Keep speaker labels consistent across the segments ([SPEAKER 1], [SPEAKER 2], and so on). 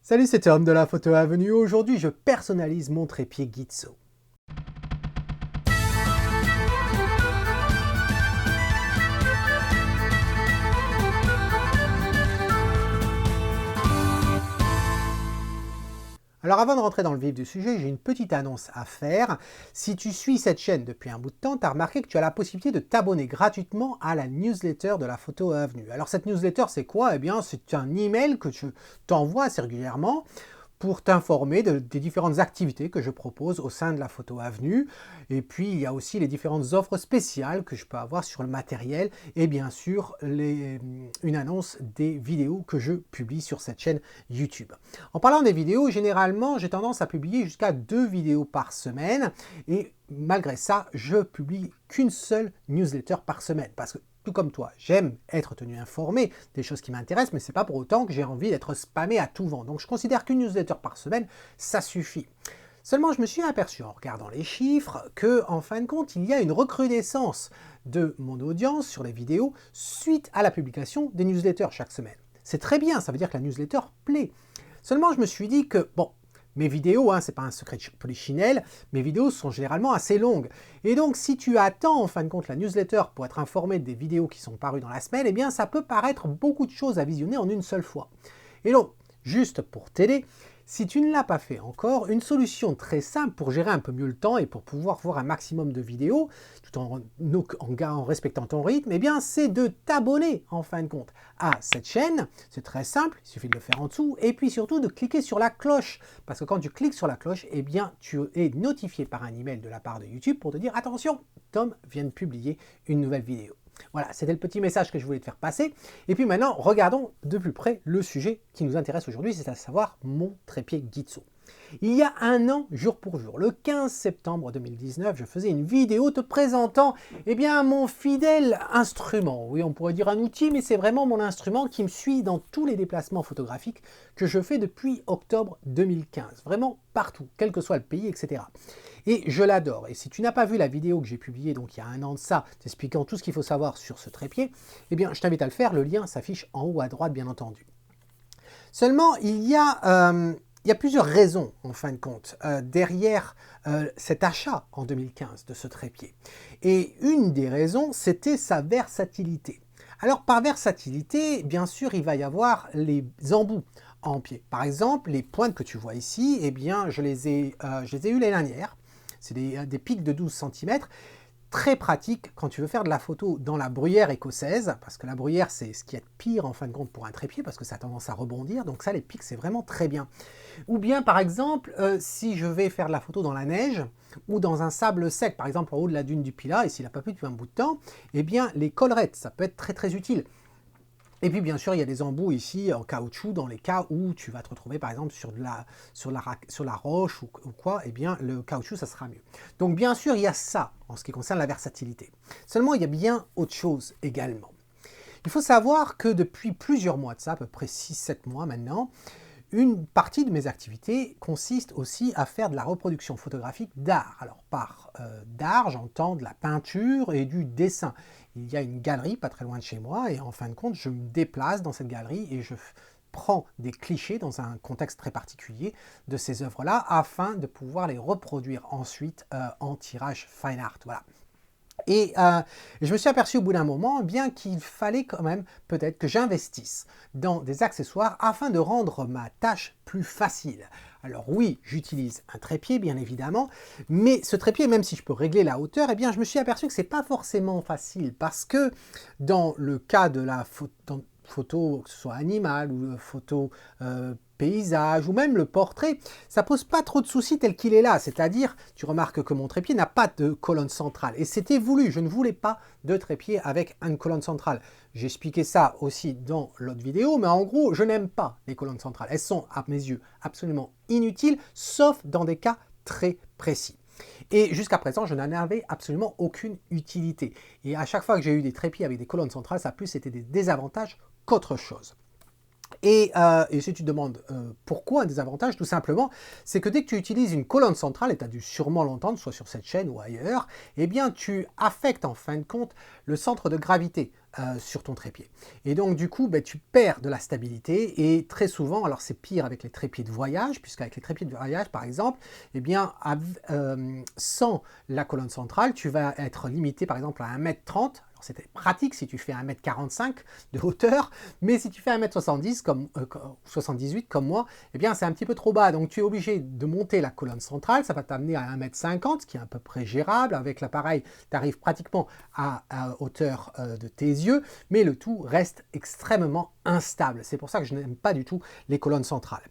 [SPEAKER 1] Salut, c'est Tom de la Photo Avenue. Aujourd'hui, je personnalise mon trépied Gitzo. Alors avant de rentrer dans le vif du sujet, j'ai une petite annonce à faire. Si tu suis cette chaîne depuis un bout de temps, tu as remarqué que tu as la possibilité de t'abonner gratuitement à la newsletter de la Photo Avenue. Alors cette newsletter, c'est quoi? Eh bien, c'est un email que je t'envoie assez régulièrement pour t'informer des différentes activités que je propose au sein de la Photo Avenue. Et puis, il y a aussi les différentes offres spéciales que je peux avoir sur le matériel et bien sûr, une annonce des vidéos que je publie sur cette chaîne YouTube. En parlant des vidéos, généralement, j'ai tendance à publier jusqu'à 2 vidéos par semaine et malgré ça, je publie qu'une seule newsletter par semaine parce que tout comme toi, j'aime être tenu informé des choses qui m'intéressent, mais ce n'est pas pour autant que j'ai envie d'être spammé à tout vent. Donc je considère qu'une newsletter par semaine, ça suffit. Seulement, je me suis aperçu en regardant les chiffres que, en fin de compte, il y a une recrudescence de mon audience sur les vidéos suite à la publication des newsletters chaque semaine. C'est très bien, ça veut dire que la newsletter plaît. Seulement, je me suis dit que, bon, mes vidéos, c'est pas un secret de polichinelle, mes vidéos sont généralement assez longues. Et donc, si tu attends en fin de compte la newsletter pour être informé des vidéos qui sont parues dans la semaine, eh bien, ça peut paraître beaucoup de choses à visionner en une seule fois. Et donc, juste pour t'aider, si tu ne l'as pas fait encore, une solution très simple pour gérer un peu mieux le temps et pour pouvoir voir un maximum de vidéos, tout en respectant ton rythme, eh bien, c'est de t'abonner en fin de compte à cette chaîne. C'est très simple, il suffit de le faire en dessous, et puis surtout de cliquer sur la cloche, parce que quand tu cliques sur la cloche, eh bien, tu es notifié par un email de la part de YouTube pour te dire « Attention, Tom vient de publier une nouvelle vidéo ». Voilà, c'était le petit message que je voulais te faire passer. Et puis maintenant, regardons de plus près le sujet qui nous intéresse aujourd'hui, c'est à savoir mon trépied Gitzo. Il y a un an, jour pour jour, le 15 septembre 2019, je faisais une vidéo te présentant mon fidèle instrument. Oui, on pourrait dire un outil, mais c'est vraiment mon instrument qui me suit dans tous les déplacements photographiques que je fais depuis octobre 2015. Vraiment partout, quel que soit le pays, etc. Et je l'adore. Et si tu n'as pas vu la vidéo que j'ai publiée donc il y a un an de ça, t'expliquant tout ce qu'il faut savoir sur ce trépied, eh bien je t'invite à le faire, le lien s'affiche en haut à droite bien entendu. Seulement, il y a plusieurs raisons, en fin de compte, derrière cet achat en 2015 de ce trépied. Et une des raisons, c'était sa versatilité. Alors, par versatilité, bien sûr, il va y avoir les embouts en pied. Par exemple, les pointes que tu vois ici, eh bien, je les ai eues l'année dernière. C'est des pics de 12 cm. Très pratique quand tu veux faire de la photo dans la bruyère écossaise, parce que la bruyère c'est ce qui est pire en fin de compte pour un trépied, parce que ça a tendance à rebondir, donc ça les pics c'est vraiment très bien. Ou bien par exemple, si je vais faire de la photo dans la neige, ou dans un sable sec, par exemple en haut de la dune du Pilat, et s'il n'a pas plu depuis un bout de temps, eh bien les collerettes, ça peut être très très utile. Et puis bien sûr, il y a des embouts ici en caoutchouc dans les cas où tu vas te retrouver par exemple sur la roche ou quoi, eh bien le caoutchouc ça sera mieux. Donc bien sûr, il y a ça en ce qui concerne la versatilité. Seulement, il y a bien autre chose également. Il faut savoir que depuis plusieurs mois de ça, à peu près 6-7 mois maintenant, une partie de mes activités consiste aussi à faire de la reproduction photographique d'art. Alors par d'art, j'entends de la peinture et du dessin. Il y a une galerie pas très loin de chez moi et en fin de compte, je me déplace dans cette galerie et je prends des clichés dans un contexte très particulier de ces œuvres-là afin de pouvoir les reproduire ensuite en tirage fine art. Voilà. Et je me suis aperçu au bout d'un moment bien qu'il fallait quand même peut-être que j'investisse dans des accessoires afin de rendre ma tâche plus facile. Alors oui, j'utilise un trépied bien évidemment, mais ce trépied, même si je peux régler la hauteur, eh bien je me suis aperçu que c'est pas forcément facile parce que dans le cas de la photo, que ce soit animale ou photo paysage ou même le portrait, ça pose pas trop de soucis tel qu'il est là, c'est-à-dire, tu remarques que mon trépied n'a pas de colonne centrale et c'était voulu, je ne voulais pas de trépied avec une colonne centrale. J'ai expliqué ça aussi dans l'autre vidéo, mais en gros, je n'aime pas les colonnes centrales, elles sont à mes yeux absolument inutiles, sauf dans des cas très précis. Et jusqu'à présent, je n'en avais absolument aucune utilité. Et à chaque fois que j'ai eu des trépieds avec des colonnes centrales, ça a plus été des désavantages qu'autre chose. Et si tu te demandes pourquoi un désavantage, tout simplement, c'est que dès que tu utilises une colonne centrale, et tu as dû sûrement l'entendre, soit sur cette chaîne ou ailleurs, eh bien tu affectes en fin de compte le centre de gravité sur ton trépied. Et donc du coup, ben, tu perds de la stabilité et très souvent, alors c'est pire avec les trépieds de voyage, puisqu'avec les trépieds de voyage par exemple, eh bien sans la colonne centrale, tu vas être limité par exemple à 1,30 m. C'était pratique si tu fais 1,45 m de hauteur, mais si tu fais 1,70 m, 78 comme moi, eh bien c'est un petit peu trop bas. Donc tu es obligé de monter la colonne centrale, ça va t'amener à 1,50 m, ce qui est à peu près gérable. Avec l'appareil, tu arrives pratiquement à hauteur de tes yeux, mais le tout reste extrêmement instable. C'est pour ça que je n'aime pas du tout les colonnes centrales.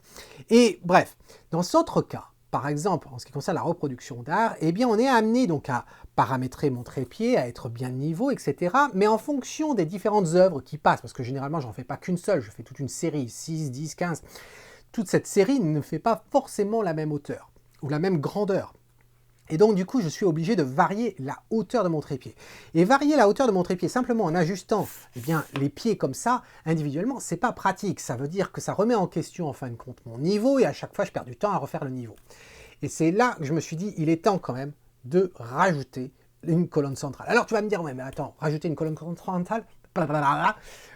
[SPEAKER 1] Et bref, dans cet autre cas, par exemple, en ce qui concerne la reproduction d'art, eh bien on est amené donc à paramétrer mon trépied, à être bien de niveau, etc. Mais en fonction des différentes œuvres qui passent, parce que généralement j'en fais pas qu'une seule, je fais toute une série, 6, 10, 15, toute cette série ne fait pas forcément la même hauteur, ou la même grandeur. Et donc du coup je suis obligé de varier la hauteur de mon trépied. Et varier la hauteur de mon trépied simplement en ajustant eh bien, les pieds comme ça, individuellement, c'est pas pratique. Ça veut dire que ça remet en question en fin de compte mon niveau, et à chaque fois je perds du temps à refaire le niveau. Et c'est là que je me suis dit, il est temps quand même de rajouter une colonne centrale. Alors tu vas me dire, ouais, mais attends, rajouter une colonne centrale,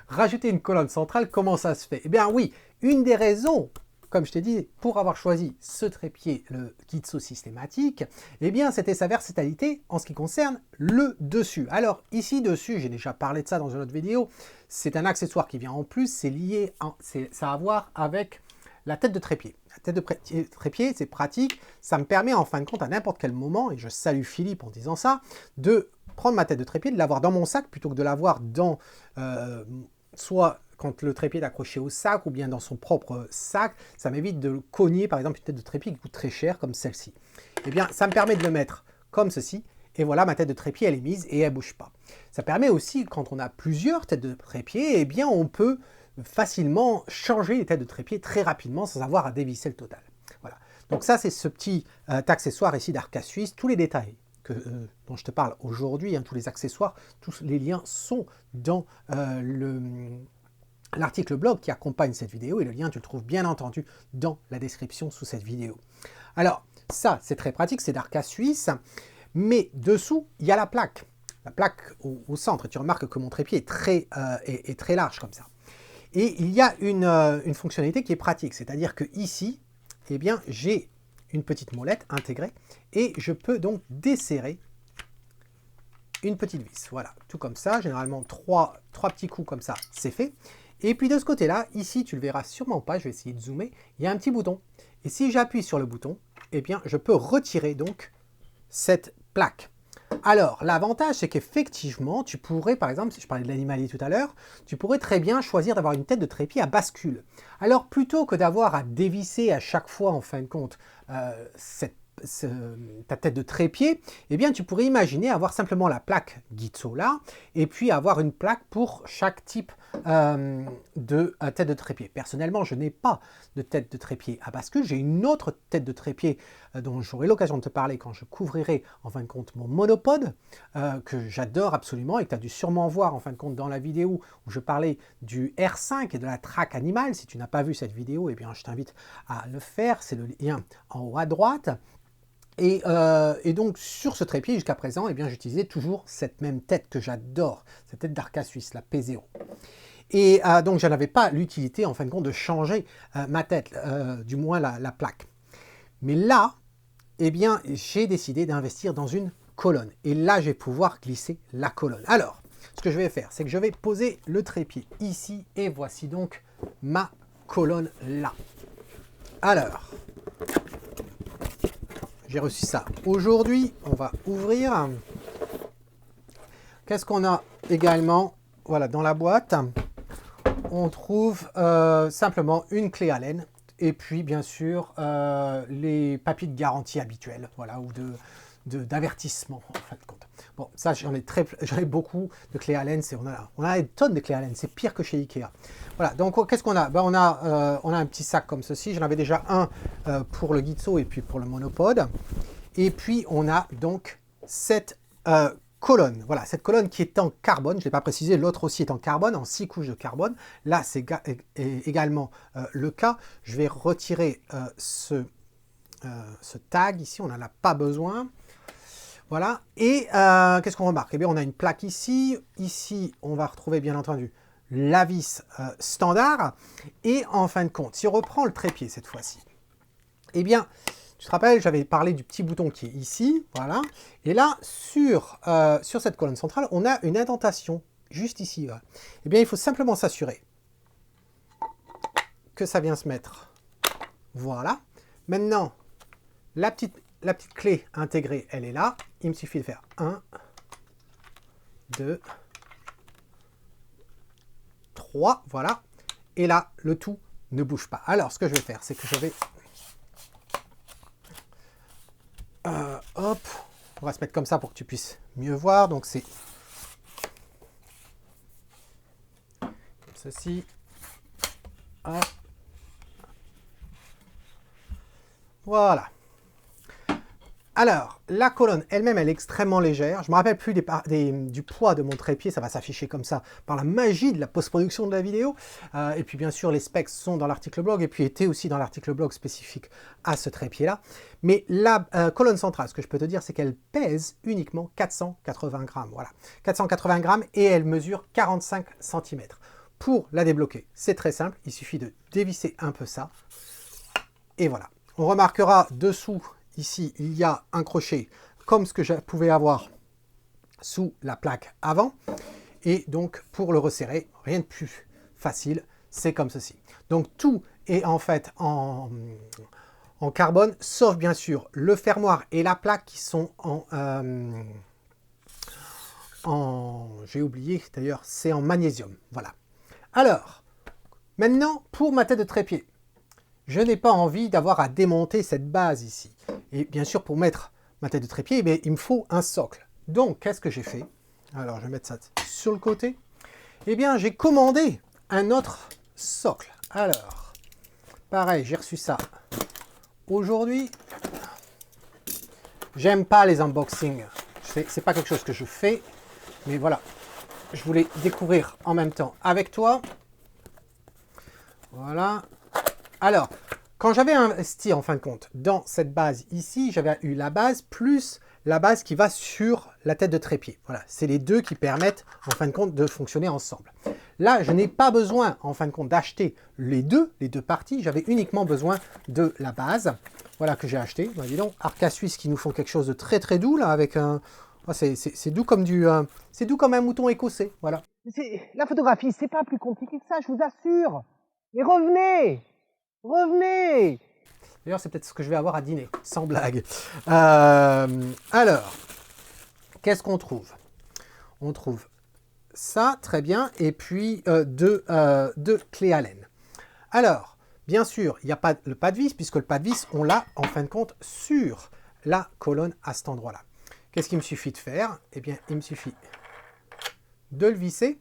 [SPEAKER 1] rajouter une colonne centrale, comment ça se fait? Eh bien oui, une des raisons, comme je t'ai dit, pour avoir choisi ce trépied, le Gitzo systématique, eh bien c'était sa versatilité en ce qui concerne le dessus. Alors ici dessus, j'ai déjà parlé de ça dans une autre vidéo, c'est un accessoire qui vient en plus, c'est lié, ça a à voir avec la tête de trépied. La tête de trépied, c'est pratique, ça me permet en fin de compte à n'importe quel moment, et je salue Philippe en disant ça, de prendre ma tête de trépied, de l'avoir dans mon sac plutôt que de l'avoir dans soit quand le trépied est accroché au sac ou bien dans son propre sac. Ça m'évite de cogner par exemple une tête de trépied qui coûte très cher comme celle-ci. Eh bien ça me permet de le mettre comme ceci, et voilà, ma tête de trépied elle est mise et elle ne bouge pas. Ça permet aussi, quand on a plusieurs têtes de trépied, eh bien on peut facilement changer les têtes de trépied très rapidement sans avoir à dévisser le total. Voilà. Donc ça c'est ce petit accessoire ici d'Arca Suisse. Tous les détails dont je te parle aujourd'hui, hein, tous les accessoires, tous les liens sont dans l'article blog qui accompagne cette vidéo, et le lien tu le trouves bien entendu dans la description sous cette vidéo. Alors ça c'est très pratique, c'est d'Arca Suisse, mais dessous il y a la plaque au centre, et tu remarques que mon trépied est très large comme ça. Et il y a une fonctionnalité qui est pratique, c'est-à-dire que ici, eh bien, j'ai une petite molette intégrée et je peux donc desserrer une petite vis. Voilà, tout comme ça, généralement trois petits coups comme ça, c'est fait. Et puis de ce côté-là, ici, tu le verras sûrement pas, je vais essayer de zoomer, il y a un petit bouton. Et si j'appuie sur le bouton, eh bien, je peux retirer donc cette plaque. Alors, l'avantage, c'est qu'effectivement, tu pourrais, par exemple, si je parlais de l'animalier tout à l'heure, tu pourrais très bien choisir d'avoir une tête de trépied à bascule. Alors, plutôt que d'avoir à dévisser à chaque fois, en fin de compte, ta tête de trépied, eh bien, tu pourrais imaginer avoir simplement la plaque Gitzo là, et puis avoir une plaque pour chaque type de tête de trépied. Personnellement, je n'ai pas de tête de trépied à bascule, j'ai une autre tête de trépied dont j'aurai l'occasion de te parler quand je couvrirai en fin de compte mon monopode, que j'adore absolument et que tu as dû sûrement voir en fin de compte dans la vidéo où je parlais du R5 et de la traque animale. Si tu n'as pas vu cette vidéo, eh bien, je t'invite à le faire, c'est le lien en haut à droite. Et donc sur ce trépied jusqu'à présent, eh bien j'utilisais toujours cette même tête que j'adore, cette tête d'Arca Suisse, la P0. Et donc je n'avais pas l'utilité en fin de compte de changer ma tête, du moins la plaque. Mais là, eh bien j'ai décidé d'investir dans une colonne. Et là je vais pouvoir glisser la colonne. Alors, ce que je vais faire, c'est que je vais poser le trépied ici, et voici donc ma colonne là. Alors, j'ai reçu ça aujourd'hui, on va ouvrir. Qu'est-ce qu'on a également? Voilà, dans la boîte, on trouve simplement une clé Allen, et puis bien sûr les papiers de garantie habituels, voilà, ou d'avertissement en fin de compte. Bon, ça j'en ai beaucoup de clés Allen, on a des tonnes de clés Allen, c'est pire que chez Ikea. Voilà, donc qu'est-ce qu'on a? Ben, on a un petit sac comme ceci, j'en avais déjà un pour le Gitzo et puis pour le monopode. Et puis on a donc cette colonne. Voilà, cette colonne qui est en carbone, je ne l'ai pas précisé, l'autre aussi est en carbone, en 6 couches de carbone. Là, c'est également le cas. Je vais retirer ce tag ici, on n'en a pas besoin. Voilà, et qu'est-ce qu'on remarque? Eh bien, on a une plaque ici. Ici, on va retrouver, bien entendu, la vis standard. Et en fin de compte, si on reprend le trépied cette fois-ci, eh bien, tu te rappelles, j'avais parlé du petit bouton qui est ici, voilà. Et là, sur cette colonne centrale, on a une indentation, juste ici. Voilà. Eh bien, il faut simplement s'assurer que ça vient se mettre. Voilà. Maintenant, la petite clé intégrée, elle est là. Il me suffit de faire 1, 2, 3, voilà. Et là, le tout ne bouge pas. Alors, ce que je vais faire, c'est que je vais... hop, on va se mettre comme ça pour que tu puisses mieux voir. Donc, c'est comme ceci. Hop. Voilà. Alors, la colonne elle-même, elle est extrêmement légère. Je ne me rappelle plus du poids de mon trépied, ça va s'afficher comme ça par la magie de la post-production de la vidéo. Et puis bien sûr, les specs sont dans l'article blog et puis étaient aussi dans l'article blog spécifique à ce trépied-là. Mais la colonne centrale, ce que je peux te dire, c'est qu'elle pèse uniquement 480 grammes. Voilà, 480 grammes et elle mesure 45 cm. Pour la débloquer, c'est très simple, il suffit de dévisser un peu ça. Et voilà. On remarquera dessous, ici, il y a un crochet comme ce que je pouvais avoir sous la plaque avant. Et donc, pour le resserrer, rien de plus facile, c'est comme ceci. Donc, tout est en fait en carbone, sauf bien sûr le fermoir et la plaque qui sont j'ai oublié d'ailleurs, c'est en magnésium. Voilà. Alors, maintenant, pour ma tête de trépied. Je n'ai pas envie d'avoir à démonter cette base ici. Et bien sûr, pour mettre ma tête de trépied, eh il me faut un socle. Donc, qu'est-ce que j'ai fait? Alors, je vais mettre ça sur le côté. Eh bien, j'ai commandé un autre socle. Alors, pareil, j'ai reçu ça aujourd'hui. J'aime pas les unboxings. C'est pas quelque chose que je fais. Mais voilà, je voulais découvrir en même temps avec toi. Voilà. Alors, quand j'avais investi en fin de compte dans cette base ici, j'avais eu la base plus la base qui va sur la tête de trépied. Voilà, c'est les deux qui permettent en fin de compte de fonctionner ensemble. Là, je n'ai pas besoin en fin de compte d'acheter les deux parties. J'avais uniquement besoin de la base. Voilà que j'ai acheté. Bah, dis donc, Arca Suisse qui nous font quelque chose de très très doux là avec un... Oh, c'est doux comme c'est doux comme un mouton écossais. Voilà. La photographie, c'est pas plus compliqué que ça, je vous assure. Mais revenez! Revenez! D'ailleurs, c'est peut-être ce que je vais avoir à dîner, sans blague. Alors, qu'est-ce qu'on trouve? On trouve ça, très bien, et puis deux clés Allen. Alors, bien sûr, il n'y a pas le pas de vis, puisque le pas de vis, on l'a, en fin de compte, sur la colonne à cet endroit-là. Qu'est-ce qu'il me suffit de faire? Eh bien, il me suffit de le visser.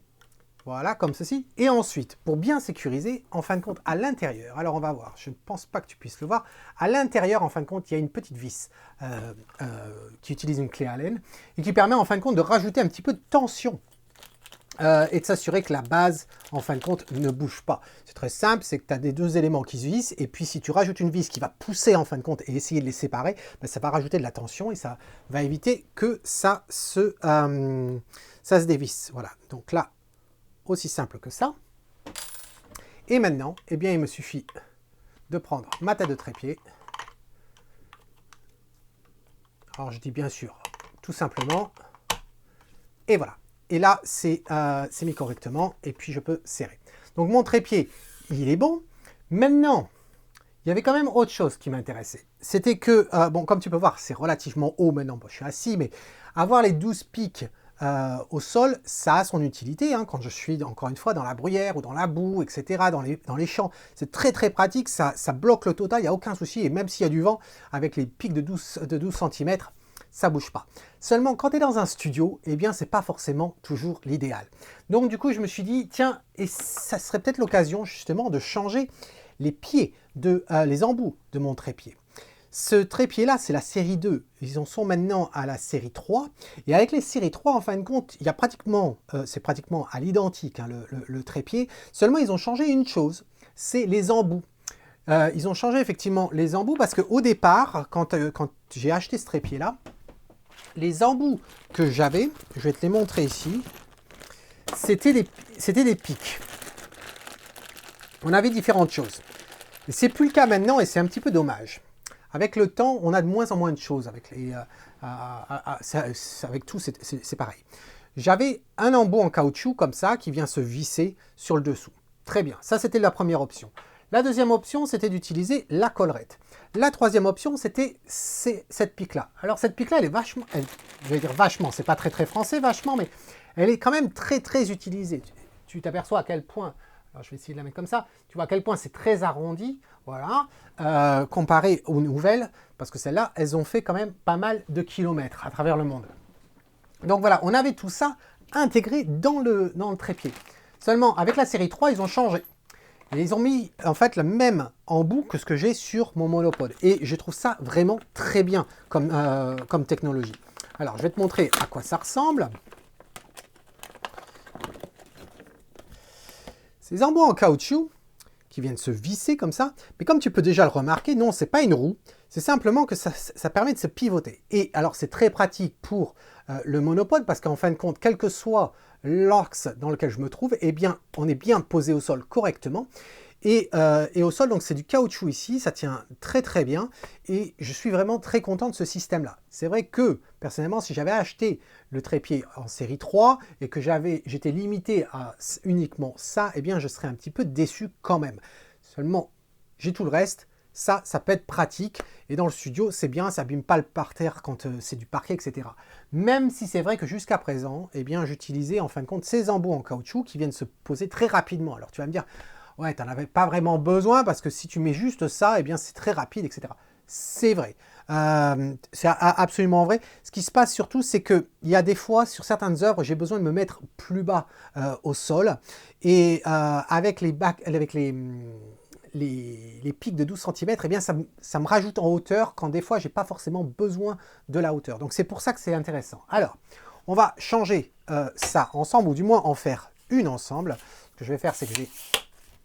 [SPEAKER 1] Voilà, comme ceci. Et ensuite, pour bien sécuriser, en fin de compte, à l'intérieur, alors on va voir, je ne pense pas que tu puisses le voir, à l'intérieur, en fin de compte, il y a une petite vis qui utilise une clé Allen et qui permet, en fin de compte, de rajouter un petit peu de tension et de s'assurer que la base, en fin de compte, ne bouge pas. C'est très simple, c'est que tu as des deux éléments qui se vissent, et puis si tu rajoutes une vis qui va pousser, en fin de compte, et essayer de les séparer, ben, ça va rajouter de la tension et ça va éviter que ça se dévisse. Voilà, donc là, aussi simple que ça. Et maintenant, eh bien, il me suffit de prendre ma tête de trépied. Alors, je dis bien sûr, tout simplement. Et voilà. Et là, c'est mis correctement. Et puis, je peux serrer. Donc, mon trépied, il est bon. Maintenant, il y avait quand même autre chose qui m'intéressait. C'était que, bon, comme tu peux voir, c'est relativement haut maintenant. Bon, je suis assis, mais avoir les 12 pics au sol, ça a son utilité, hein, quand je suis encore une fois dans la bruyère ou dans la boue, etc., dans les champs. C'est très très pratique, ça bloque le total, il n'y a aucun souci, et même s'il y a du vent, avec les pics de 12 cm, ça ne bouge pas. Seulement, quand tu es dans un studio, eh bien, c'est pas forcément toujours l'idéal. Donc du coup, je me suis dit, tiens, et ça serait peut-être l'occasion justement de changer les pieds, les embouts de mon trépied. Ce trépied-là, c'est la série 2. Ils en sont maintenant à la série 3. Et avec les séries 3, en fin de compte, il y a pratiquement, c'est pratiquement à l'identique, hein, le trépied. Seulement, ils ont changé une chose, c'est les embouts. Ils ont changé effectivement les embouts parce qu'au départ, quand j'ai acheté ce trépied-là, les embouts que j'avais, je vais te les montrer ici, c'était des pics. On avait différentes choses. C'est plus le cas maintenant et c'est un petit peu dommage. Avec le temps, on a de moins en moins de choses. Avec, avec tout, c'est pareil. J'avais un embout en caoutchouc comme ça qui vient se visser sur le dessous. Très bien, ça c'était la première option. La deuxième option, c'était d'utiliser la collerette. La troisième option, c'était cette pique-là. Alors cette pique-là, elle est vachement, je vais dire vachement, c'est pas très français, vachement, mais elle est quand même très utilisée. Tu t'aperçois à quel point, alors je vais essayer de la mettre comme ça, tu vois à quel point c'est très arrondi, voilà, comparé aux nouvelles, parce que celles-là, elles ont fait quand même pas mal de kilomètres à travers le monde. Donc voilà, on avait tout ça intégré dans le trépied. Seulement, avec la série 3, ils ont changé. Et ils ont mis en fait le même embout que ce que j'ai sur mon monopode. Et je trouve ça vraiment très bien comme technologie. Alors, je vais te montrer à quoi ça ressemble. Ces embouts en caoutchouc qui viennent se visser comme ça. Mais comme tu peux déjà le remarquer, non, c'est pas une roue. C'est simplement que ça permet de se pivoter. Et alors, c'est très pratique pour le monopode parce qu'en fin de compte, quel que soit l'axe dans lequel je me trouve, eh bien, on est bien posé au sol correctement. Et au sol, donc c'est du caoutchouc ici, ça tient très bien. Et je suis vraiment très content de ce système-là. C'est vrai que, personnellement, si j'avais acheté le trépied en série 3 et que j'étais limité à uniquement ça, eh bien, je serais un petit peu déçu quand même. Seulement, j'ai tout le reste. Ça peut être pratique. Et dans le studio, c'est bien, ça n'abîme pas le parterre quand c'est du parquet, etc. Même si c'est vrai que jusqu'à présent, eh bien, j'utilisais en fin de compte ces embouts en caoutchouc qui viennent se poser très rapidement. Alors tu vas me dire, ouais, tu n'en avais pas vraiment besoin parce que si tu mets juste ça, eh bien, c'est très rapide, etc. C'est vrai. C'est absolument vrai. Ce qui se passe surtout, c'est qu'il y a des fois, sur certaines œuvres, j'ai besoin de me mettre plus bas au sol. Et avec les pics de 12 cm, eh bien, ça me rajoute en hauteur quand des fois, je n'ai pas forcément besoin de la hauteur. Donc, c'est pour ça que c'est intéressant. Alors, on va changer ça ensemble, ou du moins en faire une ensemble. Ce que je vais faire, c'est que je vais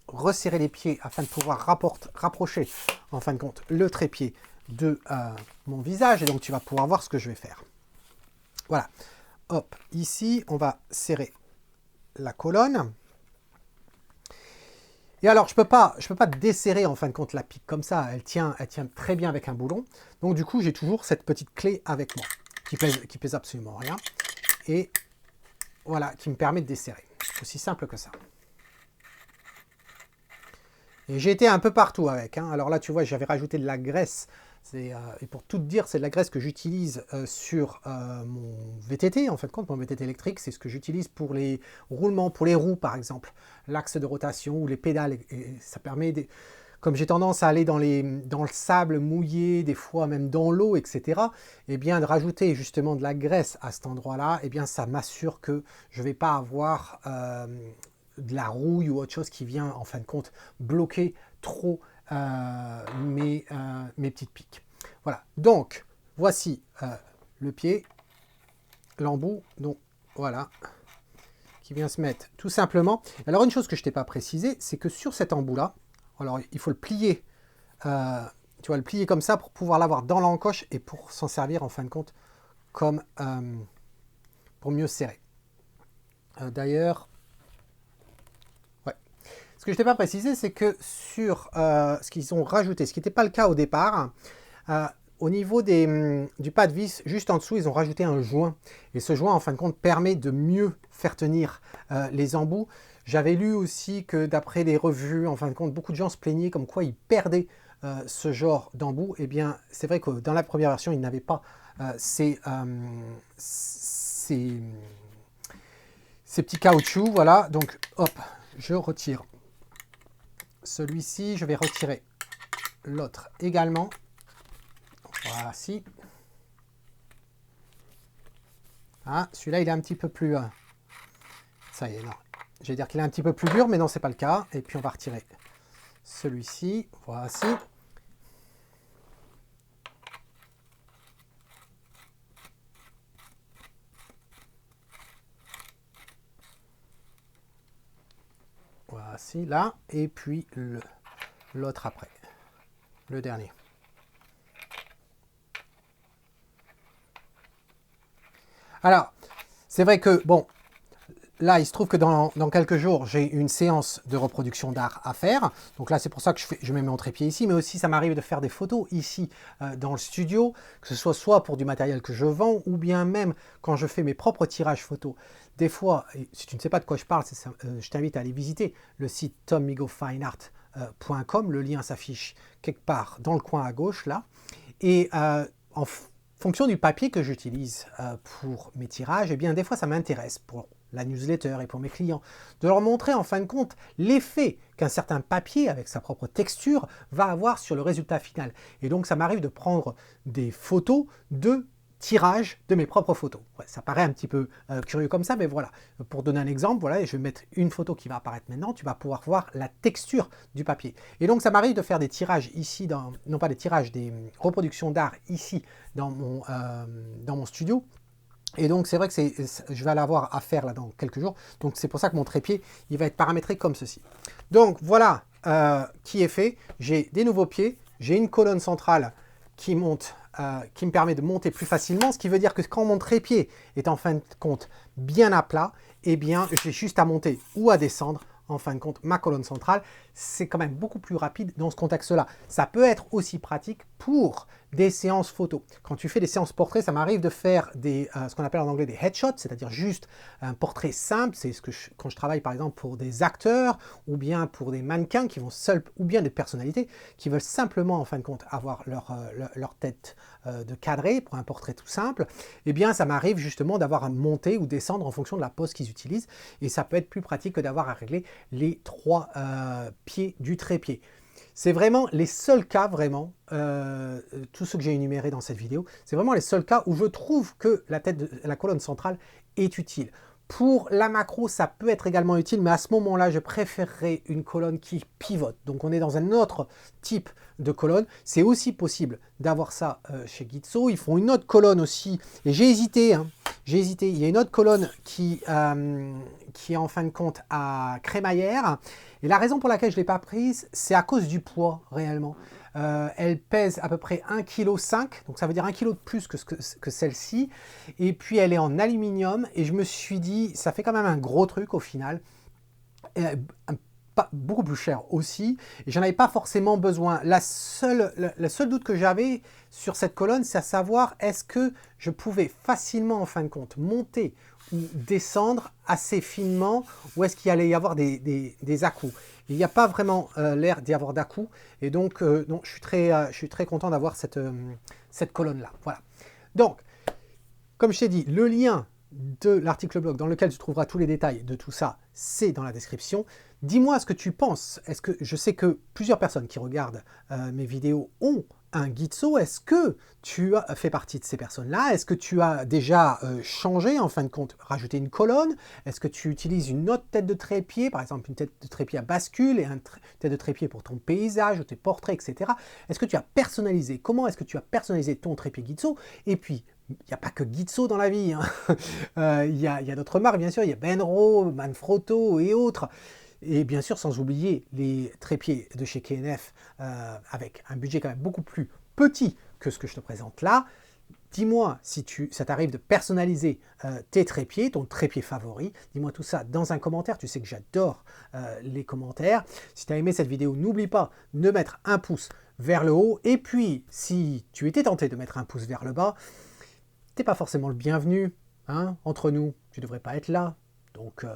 [SPEAKER 1] resserrer les pieds afin de pouvoir rapprocher, en fin de compte, le trépied de mon visage. Et donc, tu vas pouvoir voir ce que je vais faire. Voilà. Hop, ici, on va serrer la colonne. Et alors, je peux pas desserrer en fin de compte la pique comme ça. Elle tient très bien avec un boulon. Donc, du coup, j'ai toujours cette petite clé avec moi qui pèse absolument rien. Et voilà, qui me permet de desserrer. Aussi simple que ça. Et j'ai été un peu partout avec. Hein. Alors là, tu vois, j'avais rajouté de la graisse. Et pour tout te dire, c'est de la graisse que j'utilise sur mon VTT, en fin de compte, mon VTT électrique. C'est ce que j'utilise pour les roulements, pour les roues, par exemple. L'axe de rotation ou les pédales. Et ça permet, comme j'ai tendance à aller dans le sable mouillé, des fois même dans l'eau, etc., eh bien, de rajouter justement de la graisse à cet endroit-là, eh bien, ça m'assure que je ne vais pas avoir de la rouille ou autre chose qui vient, en fin de compte, bloquer trop mes petites piques. Voilà, donc voici le pied, l'embout, donc voilà, qui vient se mettre tout simplement. Alors une chose que je t'ai pas précisé, c'est que sur cet embout là, alors il faut le plier, tu vois, le plier comme ça pour pouvoir l'avoir dans l'encoche et pour s'en servir en fin de compte comme pour mieux serrer. D'ailleurs, ce que je t'ai pas précisé, c'est que sur ce qu'ils ont rajouté, ce qui n'était pas le cas au départ, au niveau du pas de vis, juste en dessous, ils ont rajouté un joint. Et ce joint, en fin de compte, permet de mieux faire tenir les embouts. J'avais lu aussi que d'après les revues, en fin de compte, beaucoup de gens se plaignaient comme quoi ils perdaient ce genre d'embout. Eh bien, c'est vrai que dans la première version, ils n'avaient pas ces petits caoutchoucs. Voilà, donc hop, je retire celui-ci, je vais retirer l'autre également. Voici. Ah, celui-là, il est un petit peu plus... ça y est, non. Je vais dire qu'il est un petit peu plus dur, mais non, c'est pas le cas. Et puis, on va retirer celui-ci. Voici. Voici, là, et puis l'autre après, le dernier. Alors, c'est vrai que, bon, là, il se trouve que dans quelques jours, j'ai une séance de reproduction d'art à faire. Donc là, c'est pour ça que je mets mon trépied ici, mais aussi ça m'arrive de faire des photos ici dans le studio, que ce soit pour du matériel que je vends, ou bien même quand je fais mes propres tirages photos. Des fois, si tu ne sais pas de quoi je parle, je t'invite à aller visiter le site tomigofineart.com. Le lien s'affiche quelque part dans le coin à gauche, là. Et en fonction du papier que j'utilise pour mes tirages, eh bien, des fois, ça m'intéresse pour la newsletter et pour mes clients, de leur montrer en fin de compte l'effet qu'un certain papier avec sa propre texture va avoir sur le résultat final. Et donc ça m'arrive de prendre des photos de tirage de mes propres photos. Ouais, ça paraît un petit peu curieux comme ça, mais voilà. Pour donner un exemple, voilà, et je vais mettre une photo qui va apparaître maintenant, tu vas pouvoir voir la texture du papier. Et donc ça m'arrive de faire des tirages ici, non pas des tirages, des reproductions d'art ici dans mon studio. Et donc c'est vrai que je vais l'avoir à faire là dans quelques jours. Donc c'est pour ça que mon trépied, il va être paramétré comme ceci. Donc voilà qui est fait. J'ai des nouveaux pieds, j'ai une colonne centrale qui monte, qui me permet de monter plus facilement, ce qui veut dire que quand mon trépied est en fin de compte bien à plat, eh bien j'ai juste à monter ou à descendre en fin de compte ma colonne centrale. C'est quand même beaucoup plus rapide dans ce contexte-là. Ça peut être aussi pratique pour des séances photos. Quand tu fais des séances portraits, ça m'arrive de faire ce qu'on appelle en anglais des headshots, c'est-à-dire juste un portrait simple. C'est quand je travaille par exemple pour des acteurs ou bien pour des mannequins qui vont seuls, ou bien des personnalités qui veulent simplement en fin de compte avoir leur tête de cadré pour un portrait tout simple. Eh bien, ça m'arrive justement d'avoir à monter ou descendre en fonction de la pose qu'ils utilisent. Et ça peut être plus pratique que d'avoir à régler les trois pieds du trépied. C'est vraiment les seuls cas, vraiment, tous ceux que j'ai énumérés dans cette vidéo, c'est vraiment les seuls cas où je trouve que la colonne centrale est utile. Pour la macro, ça peut être également utile, mais à ce moment-là, je préférerais une colonne qui pivote. Donc on est dans un autre type de colonne. C'est aussi possible d'avoir ça chez Gitso. Ils font une autre colonne aussi, et j'ai hésité, hein. J'ai hésité. Il y a une autre colonne qui est en fin de compte à crémaillère. Et la raison pour laquelle je ne l'ai pas prise, c'est à cause du poids réellement. Elle pèse à peu près 1,5 kg, donc ça veut dire 1 kg de plus que celle-ci. Et puis elle est en aluminium. Et je me suis dit, ça fait quand même un gros truc au final. Beaucoup plus cher aussi, et j'en avais pas forcément besoin. Le seul doute que j'avais sur cette colonne, c'est à savoir est-ce que je pouvais facilement en fin de compte monter ou descendre assez finement, ou est-ce qu'il allait y avoir des à-coups. Il n'y a pas vraiment l'air d'y avoir d'à-coups, et donc non, je suis très content d'avoir cette colonne là. Voilà. Donc, comme je t'ai dit, le lien de l'article blog dans lequel tu trouveras tous les détails de tout ça, c'est dans la description. Dis-moi ce que tu penses. Est-ce que je sais que plusieurs personnes qui regardent mes vidéos ont un Gitso. Est-ce que tu as fait partie de ces personnes-là? Est-ce que tu as déjà changé, en fin de compte, rajouté une colonne? Est-ce que tu utilises une autre tête de trépied, par exemple une tête de trépied à bascule et une tête de trépied pour ton paysage ou tes portraits, etc. Est-ce que tu as personnalisé? Comment est-ce que tu as personnalisé ton trépied Gitso? Et puis, il n'y a pas que Gitso dans la vie, hein. Il y a d'autres marques, bien sûr, il y a Benro, Manfrotto et autres. Et bien sûr, sans oublier les trépieds de chez KNF avec un budget quand même beaucoup plus petit que ce que je te présente là. Dis-moi si ça t'arrive de personnaliser tes trépieds, ton trépied favori. Dis-moi tout ça dans un commentaire. Tu sais que j'adore les commentaires. Si tu as aimé cette vidéo, n'oublie pas de mettre un pouce vers le haut. Et puis, si tu étais tenté de mettre un pouce vers le bas, t'es pas forcément le bienvenu. Hein, entre nous, tu devrais pas être là. Donc,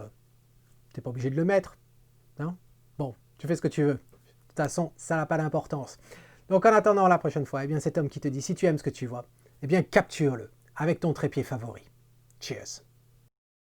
[SPEAKER 1] t'es pas obligé de le mettre. Hein, bon, tu fais ce que tu veux. De toute façon, ça n'a pas d'importance. Donc en attendant la prochaine fois, eh bien cet homme qui te dit si tu aimes ce que tu vois, eh bien capture-le avec ton trépied favori. Cheers.